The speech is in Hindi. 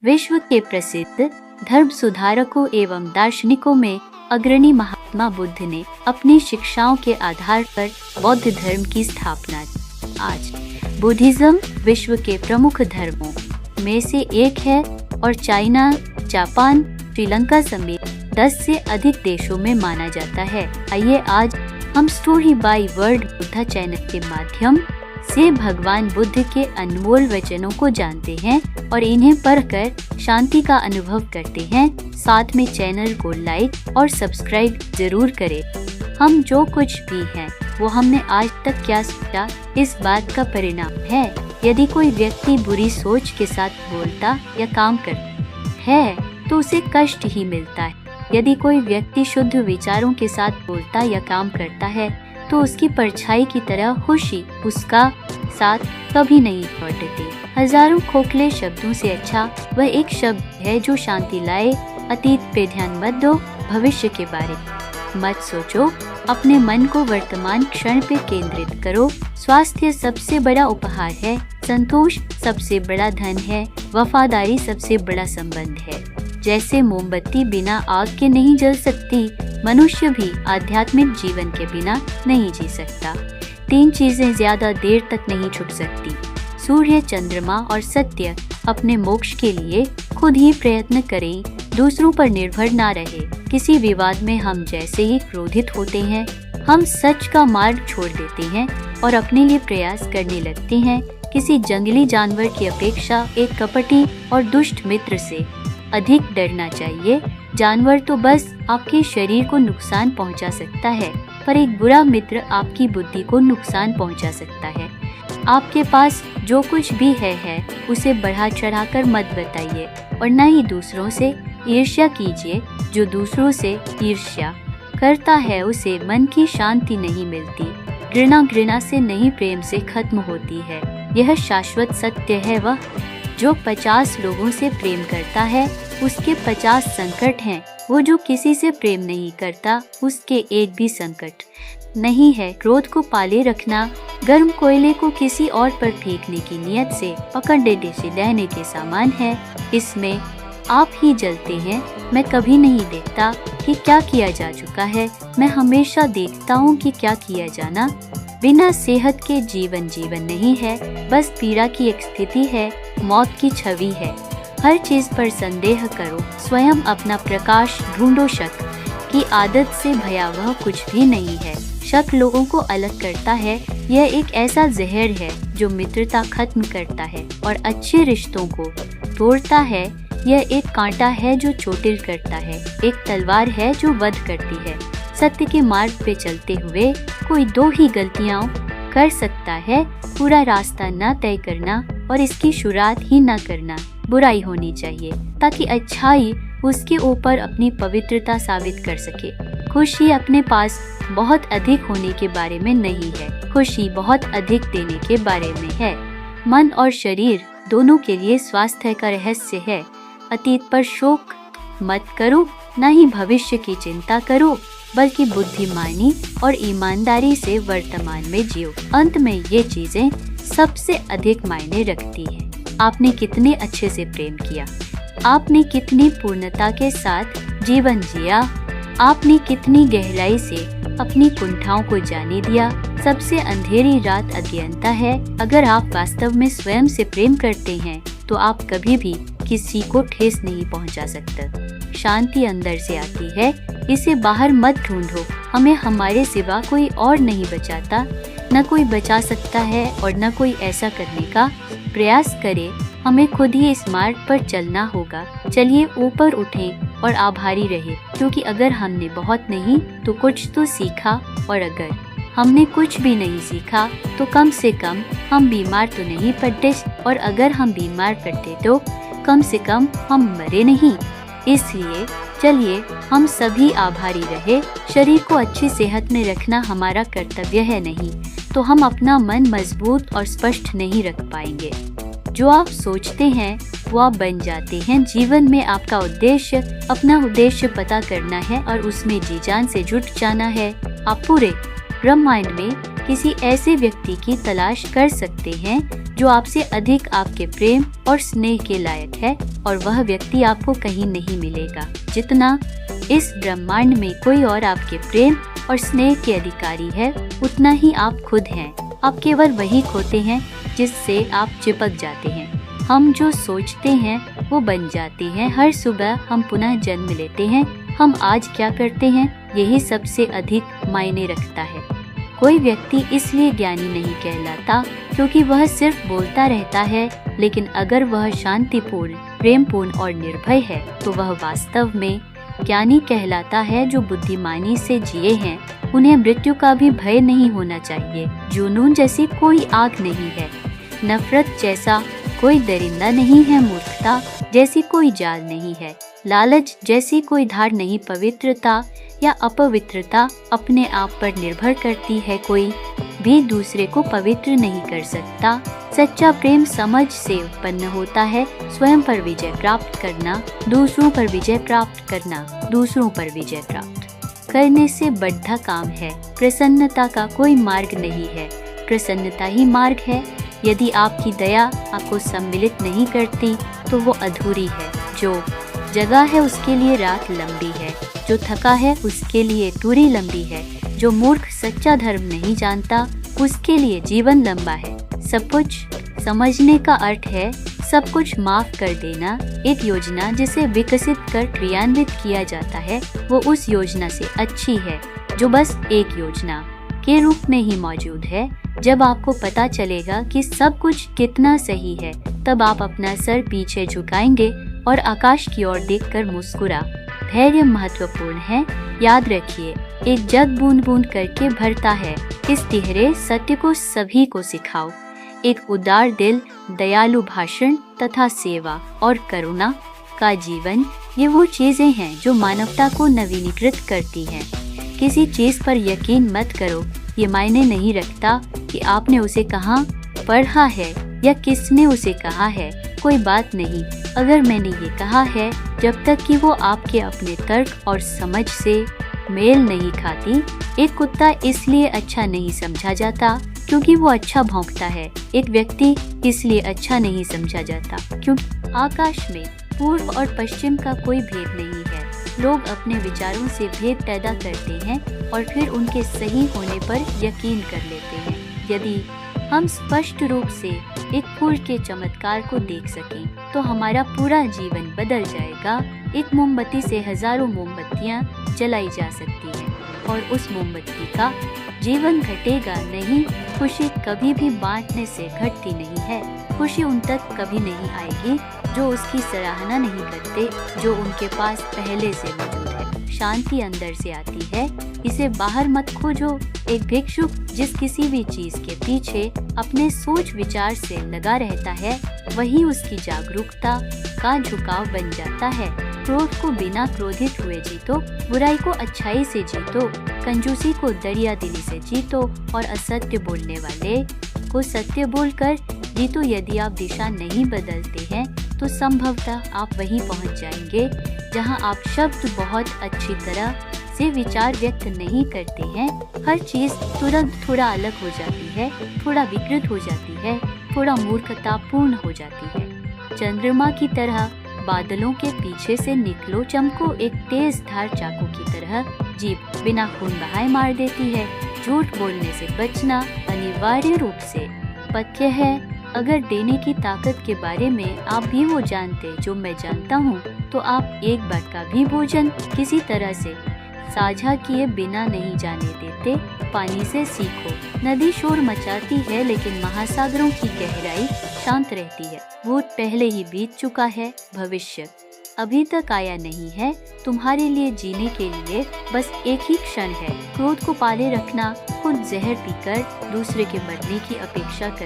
विश्व के प्रसिद्ध धर्म सुधारकों एवं दार्शनिकों में अग्रणी महात्मा बुद्ध ने अपनी शिक्षाओं के आधार पर बौद्ध धर्म की स्थापना की। आज बुद्धिज्म विश्व के प्रमुख धर्मों में से एक है और चाइना, जापान, श्रीलंका समेत 10 से अधिक देशों में माना जाता है। आइए आज हम story by word Buddha channel के माध्यम से भगवान बुद्ध के अनमोल वचनों को जानते हैं और इन्हें पढ़कर शांति का अनुभव करते हैं। साथ में चैनल को लाइक और सब्सक्राइब जरूर करें। हम जो कुछ भी हैं वो हमने आज तक क्या सोचा इस बात का परिणाम है। यदि कोई व्यक्ति बुरी सोच के साथ बोलता या काम करता है तो उसे कष्ट ही मिलता है। यदि कोई व्यक्ति शुद्ध विचारों के साथ बोलता या काम करता है तो उसकी परछाई की तरह खुशी उसका साथ कभी नहीं लौटती। हजारों खोखले शब्दों से अच्छा वह एक शब्द है जो शांति लाए। अतीत पे ध्यान मत दो, भविष्य के बारे में मत सोचो। अपने मन को वर्तमान क्षण पे केंद्रित करो। स्वास्थ्य सबसे बड़ा उपहार है, संतोष सबसे बड़ा धन है, वफादारी सबसे बड़ा संबंध है। जैसे मोमबत्ती बिना आग के नहीं जल सकती, मनुष्य भी आध्यात्मिक जीवन के बिना नहीं जी सकता। 3 चीजें ज्यादा देर तक नहीं छुट सकती, सूर्य, चंद्रमा और सत्य। अपने मोक्ष के लिए खुद ही प्रयत्न करें, दूसरों पर निर्भर ना रहे। किसी विवाद में हम जैसे ही क्रोधित होते हैं, हम सच का मार्ग छोड़ देते हैं और अपने लिए प्रयास करने लगते हैं। किसी जंगली जानवर की अपेक्षा एक कपटी और दुष्ट मित्र से अधिक डरना चाहिए। जानवर तो बस आपके शरीर को नुकसान पहुंचा सकता है, पर एक बुरा मित्र आपकी बुद्धि को नुकसान पहुंचा सकता है। आपके पास जो कुछ भी है उसे बढ़ा चढ़ाकर मत बताइए और न ही दूसरों से ईर्ष्या कीजिए। जो दूसरों से ईर्ष्या करता है उसे मन की शांति नहीं मिलती। घृणा से नहीं, प्रेम से खत्म होती है। यह शाश्वत सत्य है। वह जो 50 लोगों से प्रेम करता है उसके 50 संकट हैं। वो जो किसी से प्रेम नहीं करता उसके एक भी संकट नहीं है। क्रोध को पाले रखना गर्म कोयले को किसी और पर फेंकने की नियत से पकड़ने से लेने के समान है। इसमें आप ही जलते हैं। मैं कभी नहीं देखता कि क्या किया जा चुका है, मैं हमेशा देखता हूँ कि क्या किया जाना। बिना सेहत के जीवन नहीं है, बस पीड़ा की एक स्थिति है, मौत की छवि है। हर चीज पर संदेह करो, स्वयं अपना प्रकाश ढूंढो। शक की आदत से भयावह कुछ भी नहीं है। शक लोगों को अलग करता है। यह एक ऐसा जहर है जो मित्रता खत्म करता है और अच्छे रिश्तों को तोड़ता है। यह एक कांटा है जो चोटिल करता है, एक तलवार है जो वध करती है। सत्य के मार्ग पे चलते हुए कोई 2 ही गलतियां कर सकता है, पूरा रास्ता न तय करना और इसकी शुरुआत ही न करना। बुराई होनी चाहिए ताकि अच्छाई उसके ऊपर अपनी पवित्रता साबित कर सके। खुशी अपने पास बहुत अधिक होने के बारे में नहीं है, खुशी बहुत अधिक देने के बारे में है। मन और शरीर दोनों के लिए स्वास्थ्य का रहस्य है। अतीत पर शोक मत करो, न ही भविष्य की चिंता करो, बल्कि बुद्धिमानी और ईमानदारी से वर्तमान में जियो। अंत में ये चीजें सबसे अधिक मायने रखती है। आपने कितने अच्छे से प्रेम किया, आपने कितनी पूर्णता के साथ जीवन जिया, आपने कितनी गहराई से अपनी कुंठाओं को जाने दिया। सबसे अंधेरी रात अज्ञानता है। अगर आप वास्तव में स्वयं से प्रेम करते हैं तो आप कभी भी किसी को ठेस नहीं पहुंचा सकते। शांति अंदर से आती है, इसे बाहर मत ढूंढो। हमें हमारे सिवा कोई और नहीं बचाता, न कोई बचा सकता है और न कोई ऐसा करने का प्रयास करे। हमें खुद ही इस मार्ग पर चलना होगा। चलिए ऊपर उठें और आभारी रहे, क्योंकि अगर हमने बहुत नहीं तो कुछ तो सीखा, और अगर हमने कुछ भी नहीं सीखा तो कम से कम हम बीमार तो नहीं पड़ते, और अगर हम बीमार पड़ते तो कम से कम हम मरे नहीं। इसलिए चलिए हम सभी आभारी रहे। शरीर को अच्छी सेहत में रखना हमारा कर्तव्य है, नहीं तो हम अपना मन मजबूत और स्पष्ट नहीं रख पाएंगे। जो आप सोचते हैं वो आप बन जाते हैं। जीवन में आपका उद्देश्य, अपना उद्देश्य पता करना है और उसमें जी जान से जुट जाना है। आप पूरे ब्रह्मांड में किसी ऐसे व्यक्ति की तलाश कर सकते हैं जो आपसे अधिक आपके प्रेम और स्नेह के लायक है, और वह व्यक्ति आपको कहीं नहीं मिलेगा जितना इस ब्रह्मांड में कोई और आपके प्रेम और स्नेह के अधिकारी है उतना ही आप खुद हैं। आप केवल वही खोते हैं जिससे आप चिपक जाते हैं। हम जो सोचते हैं वो बन जाते हैं। हर सुबह हम पुनः जन्म लेते हैं। हम आज क्या करते हैं यही सबसे अधिक मायने रखता है। कोई व्यक्ति इसलिए ज्ञानी नहीं कहलाता क्योंकि वह सिर्फ बोलता रहता है, लेकिन अगर वह शांतिपूर्ण, प्रेमपूर्ण और निर्भय है तो वह वास्तव में ज्ञानी कहलाता है। जो बुद्धिमानी से जिए हैं उन्हें मृत्यु का भी भय नहीं होना चाहिए। जुनून जैसी कोई आग नहीं है, नफरत जैसा कोई दरिंदा नहीं है, मूर्खता जैसी कोई जाल नहीं है, लालच जैसी कोई धार नहीं। पवित्रता या अपवित्रता अपने आप पर निर्भर करती है। कोई भी दूसरे को पवित्र नहीं कर सकता। सच्चा प्रेम समझ से उत्पन्न होता है। स्वयं पर विजय प्राप्त करना, दूसरों पर विजय प्राप्त करना, दूसरों पर विजय प्राप्त करने से बढ़ा काम है। प्रसन्नता का कोई मार्ग नहीं है, प्रसन्नता ही मार्ग है। यदि आपकी दया आपको सम्मिलित नहीं करती तो वो अधूरी है। जो जगा है उसके लिए रात लंबी है, जो थका है उसके लिए दूरी लंबी है। जो मूर्ख सच्चा धर्म नहीं जानता उसके लिए जीवन लंबा है। सब कुछ समझने का अर्थ है सब कुछ माफ कर देना। एक योजना जिसे विकसित कर क्रियान्वित किया जाता है वो उस योजना से अच्छी है जो बस एक योजना के रूप में ही मौजूद है। जब आपको पता चलेगा कि सब कुछ कितना सही है तब आप अपना सर पीछे झुकाएंगे और आकाश की ओर देखकर मुस्कुरा। धैर्य महत्वपूर्ण है। याद रखिए, एक जग बूंद बूंद करके भरता है। इस तिहरे सत्य को सभी को सिखाओ। एक उदार दिल, दयालु भाषण तथा सेवा और करुणा का जीवन, ये वो चीजें हैं जो मानवता को नवीनीकृत करती हैं। किसी चीज पर यकीन मत करो। ये मायने नहीं रखता कि आपने उसे कहाँ पढ़ा है या किसने उसे कहा है। कोई बात नहीं अगर मैंने ये कहा है, जब तक कि वो आपके अपने तर्क और समझ से मेल नहीं खाती। एक कुत्ता इसलिए अच्छा नहीं समझा जाता क्योंकि वो अच्छा भौंकता है। एक व्यक्ति इसलिए अच्छा नहीं समझा जाता क्योंकि आकाश में पूर्व और पश्चिम का कोई भेद नहीं है। लोग अपने विचारों से भेद पैदा करते हैं और फिर उनके सही होने पर यकीन कर लेते हैं। यदि हम स्पष्ट रूप से एक फूल के चमत्कार को देख सकें तो हमारा पूरा जीवन बदल जाएगा। एक मोमबत्ती से हजारों मोमबत्तियां जलाई जा सकती हैं और उस मोमबत्ती का जीवन घटेगा नहीं। खुशी कभी भी बांटने से घटती नहीं है। खुशी उन तक कभी नहीं आएगी जो उसकी सराहना नहीं करते, जो उनके पास पहले से मौजूद है। शांति अंदर से आती है, इसे बाहर मत खोजो। एक भिक्षुक जिस किसी भी चीज के पीछे अपने सोच विचार से लगा रहता है वही उसकी जागरूकता का झुकाव बन जाता है। क्रोध को बिना क्रोधित हुए जीतो, बुराई को अच्छाई से जीतो, कंजूसी को दरिया दिली से जीतो और असत्य बोलने वाले को सत्य बोलकर जीतो। यदि आप दिशा नहीं बदलते हैं तो संभवतः आप वहीं पहुंच जाएंगे जहां आप शब्द बहुत अच्छी तरह से विचार व्यक्त नहीं करते हैं। हर चीज तुरंत थोड़ा अलग हो जाती है, थोड़ा विकृत हो जाती है, थोड़ा मूर्खतापूर्ण हो जाती है। चंद्रमा की तरह बादलों के पीछे से निकलो, चमको। एक तेज धार चाकू की तरह जीभ बिना खून बहाए मार देती है। झूठ बोलने से बचना अनिवार्य रूप से पथ्य है। अगर देने की ताकत के बारे में आप भी वो जानते जो मैं जानता हूँ तो आप एक बार का भी भोजन किसी तरह से साझा किए बिना नहीं जाने देते। पानी से सीखो। नदी शोर मचाती है लेकिन महासागरों की गहराई शांत रहती है। भूत पहले ही बीत चुका है, भविष्य अभी तक आया नहीं है। तुम्हारे लिए जीने के लिए बस एक ही क्षण है। क्रोध को पाले रखना, खुद जहर पीकर दूसरे के मरने की अपेक्षा कर